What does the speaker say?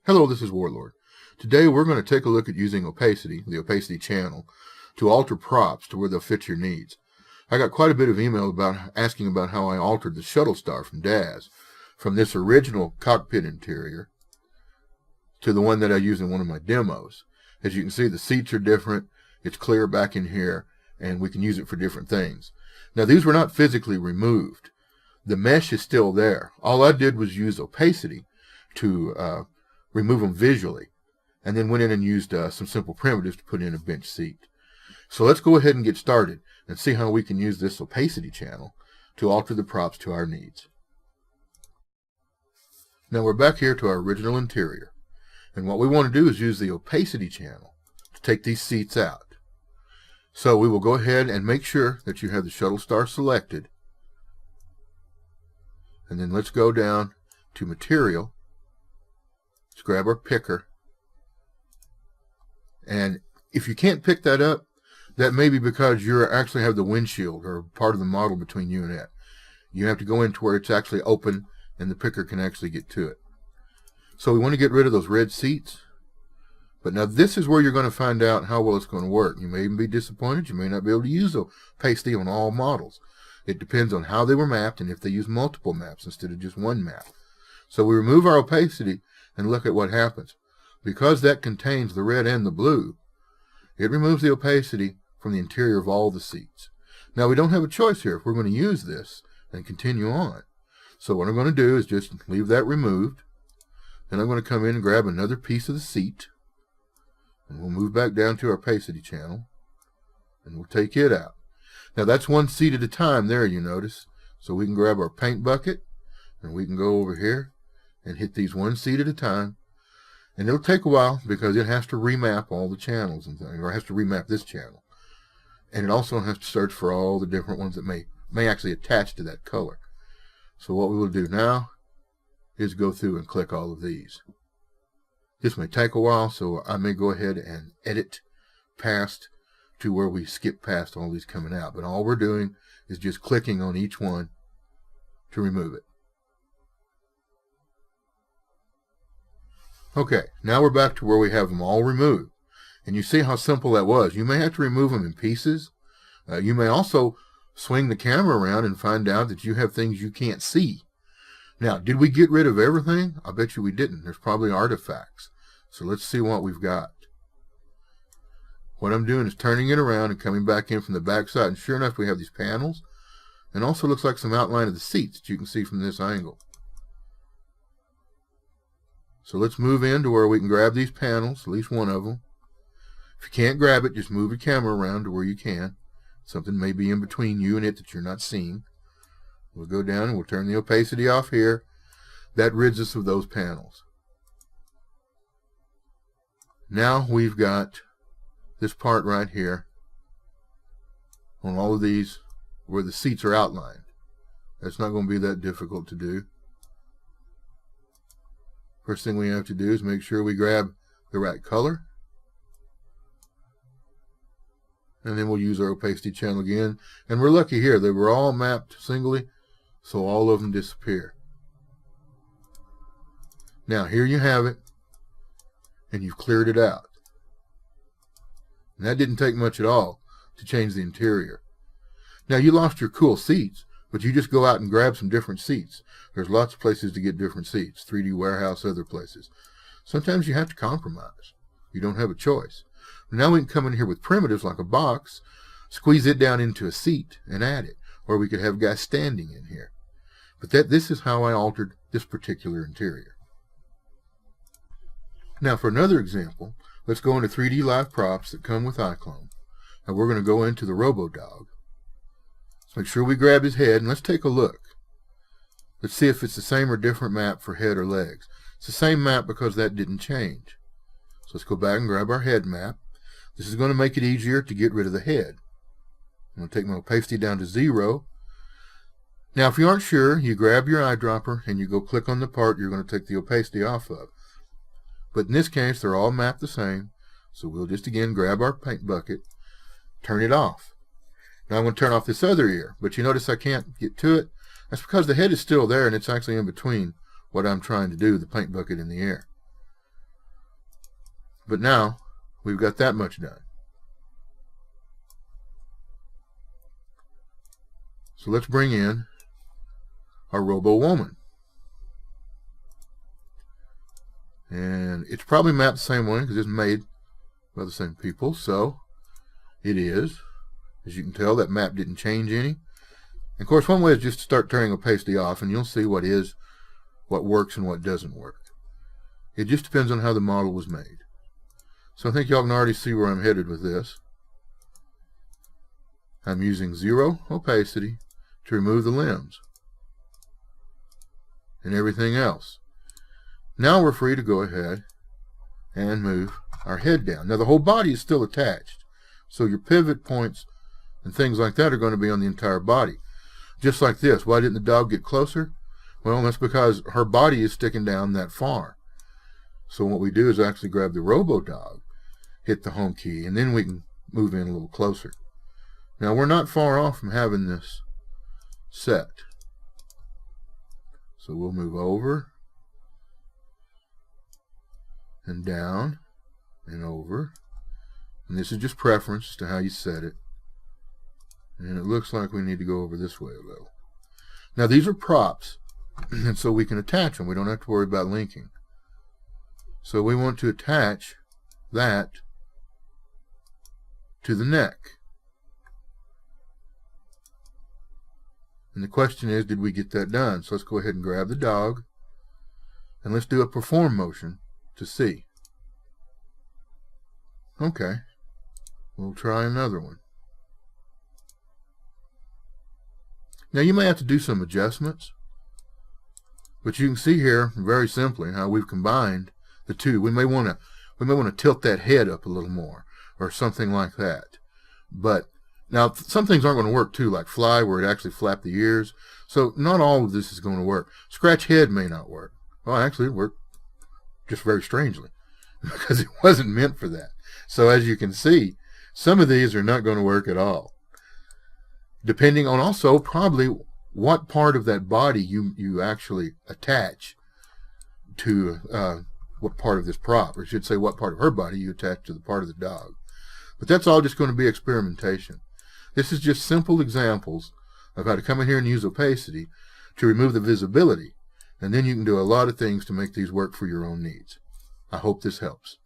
Hello, this is Warlord. Today we're going to take a look at using Opacity, the Opacity channel, to alter props to where they'll fit your needs. I got quite a bit of email asking about how I altered the shuttle star from Daz, from this original cockpit interior to the one that I use in one of my demos. As you can see, the seats are different, it's clear back in here, and we can use it for different things. Now these were not physically removed. The mesh is still there. All I did was use Opacity to remove them visually, and then went in and used some simple primitives to put in a bench seat. So let's go ahead and get started and see how we can use this Opacity channel to alter the props to our needs. Now we're back here to our original interior, and what we want to do is use the Opacity channel to take these seats out. So we will go ahead and make sure that you have the shuttle star selected, and then let's go down to Material. Let's grab our picker, and if you can't pick that up, that may be because you actually have the windshield or part of the model between you and it. You have to go into where it's actually open and the picker can actually get to it. So we want to get rid of those red seats. But now this is where you're going to find out how well it's going to work. You may even be disappointed. You may not be able to use Opacity on all models. It depends on how they were mapped and if they use multiple maps instead of just one map. So we remove our Opacity and look at what happens. Because that contains the red and the blue, it removes the Opacity from the interior of all the seats. Now we don't have a choice here if we're going to use this and continue on. So what I'm going to do is just leave that removed. Then I'm going to come in and grab another piece of the seat, and we'll move back down to our Opacity channel, and we'll take it out. Now that's one seat at a time there, you notice. So we can grab our paint bucket, and we can go over here and hit these one seat at a time. And it'll take a while because it has to remap all the channels and things, or it has to remap this channel. And it also has to search for all the different ones that may actually attach to that color. So what we will do now is go through and click all of these. This may take a while, so I may go ahead and edit past to where we skip past all these coming out. But all we're doing is just clicking on each one to remove it. Okay, now we're back to where we have them all removed. And you see how simple that was. You may have to remove them in pieces. You may also swing the camera around and find out that you have things you can't see. Now, did we get rid of everything? I bet you we didn't. There's probably artifacts. So let's see what we've got. What I'm doing is turning it around and coming back in from the back side. And sure enough, we have these panels. And also looks like some outline of the seats that you can see from this angle. So let's move in to where we can grab these panels, at least one of them. If you can't grab it, just move your camera around to where you can. Something may be in between you and it that you're not seeing. We'll go down and we'll turn the Opacity off here. That rids us of those panels. Now we've got this part right here on all of these where the seats are outlined. That's not going to be that difficult to do. First thing we have to do is make sure we grab the right color. And then we'll use our Opacity channel again. And we're lucky here. They were all mapped singly, so all of them disappear. Now here you have it. And you've cleared it out. And that didn't take much at all to change the interior. Now you lost your cool seats, but you just go out and grab some different seats. There's lots of places to get different seats. 3D Warehouse, other places. Sometimes you have to compromise. You don't have a choice. Now we can come in here with primitives like a box, squeeze it down into a seat and add it. Or we could have guys standing in here. But this is how I altered this particular interior. Now for another example, let's go into 3D Live Props that come with iClone. And we're going to go into the Robo-Dog. Let's make sure we grab his head and let's take a look. Let's see if it's the same or different map for head or legs. It's the same map because that didn't change. So let's go back and grab our head map. This is going to make it easier to get rid of the head. I'm going to take my opacity down to 0. Now if you aren't sure, you grab your eyedropper and you go click on the part you're going to take the opacity off of. But in this case, they're all mapped the same. So we'll just again grab our paint bucket, turn it off. Now I'm going to turn off this other ear, but you notice I can't get to it. That's because the head is still there and it's actually in between what I'm trying to do, the paint bucket in the air. But now we've got that much done. So let's bring in our Robo Woman. And it's probably mapped the same way because it's made by the same people. So it is. As you can tell, that map didn't change any. And of course, one way is just to start turning opacity off, and you'll see what works and what doesn't work. It just depends on how the model was made. So I think y'all can already see where I'm headed with this. I'm using 0 opacity to remove the limbs and everything else. Now we're free to go ahead and move our head down. Now the whole body is still attached, so your pivot points and things like that are going to be on the entire body. Just like this. Why didn't the dog get closer? Well, that's because her body is sticking down that far. So what we do is actually grab the Robo Dog, hit the home key, and then we can move in a little closer. Now we're not far off from having this set. So we'll move over and down and over. And this is just preference to how you set it. And it looks like we need to go over this way a little. Now these are props, and so we can attach them. We don't have to worry about linking. So we want to attach that to the neck. And the question is, did we get that done? So let's go ahead and grab the dog, and let's do a perform motion to see. Okay, we'll try another one. Now you may have to do some adjustments, but you can see here very simply how we've combined the two. We may want to tilt that head up a little more or something like that. But now some things aren't going to work too, like fly, where it actually flapped the ears. So not all of this is going to work. Scratch head may not work. Well, actually it worked just very strangely because it wasn't meant for that. So as you can see, some of these are not going to work at all, depending on also probably what part of that body you actually attach to what part of this prop, or I should say what part of her body you attach to the part of the dog. But that's all just going to be experimentation. This is just simple examples of how to come in here and use opacity to remove the visibility, and then you can do a lot of things to make these work for your own needs. I hope this helps.